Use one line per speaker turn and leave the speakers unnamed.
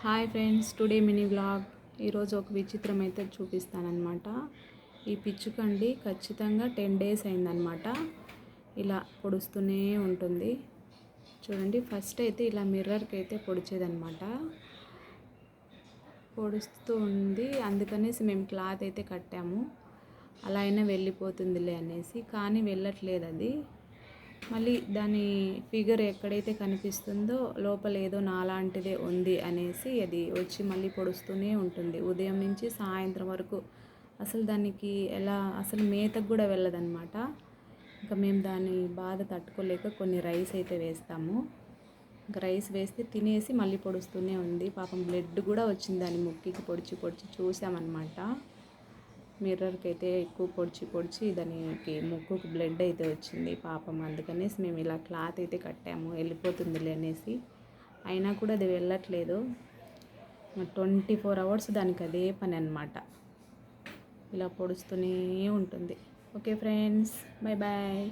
Hi friends, today mini vlog. ఈరోజు ఒక విచిత్రం అయితే చూపిస్తానన్నమాట. ఈ పిచ్చుకండి ఖచ్చితంగా 10 days అయిందనమాట. ఇలా పొడుస్తూనే ఉంటుంది. చూడండి, ఫస్ట్ అయితే ఇలా మిర్రర్కి అయితే పొడిచేదనమాట. పొడుస్తూ ఉంది, అందుకనేసి మేము క్లాత్ అయితే కట్టాము. అలా అయినా వెళ్ళిపోతుందిలే అనేసి, కానీ వెళ్ళట్లేదు అది. మళ్ళీ దాని ఫిగర్ ఎక్కడైతే కనిపిస్తుందో లోపల ఏదో నాలాంటిదే ఉంది అనేసి అది వచ్చి మళ్ళీ పొడుస్తూనే ఉంటుంది. ఉదయం నుంచి సాయంత్రం వరకు అసలు దానికి అసలు మేతకు కూడా వెళ్ళదన్నమాట. ఇంకా మేము దాని బాధ తట్టుకోలేక కొన్ని రైస్ అయితే వేస్తాము. ఇంకా రైస్ వేస్తే తినేసి మళ్ళీ పొడుస్తూనే ఉంది. పాపం బ్లడ్ కూడా వచ్చింది దాని ముక్కికి పొడిచి చూసామన్నమాట. మిర్రర్కి అయితే ఎక్కువ పొడిచి దానికి ముక్కుకు బ్లడ్ అయితే వచ్చింది పాపం. అందుకనేసి మేము ఇలా క్లాత్ అయితే కట్టాము, వెళ్ళిపోతుందిలే అనేసి. అయినా కూడా అది వెళ్ళట్లేదు. 24 hours దానికి అదే పని అన్నమాట. ఇలా పొడుస్తూనే ఉంటుంది. Okay friends, bye bye.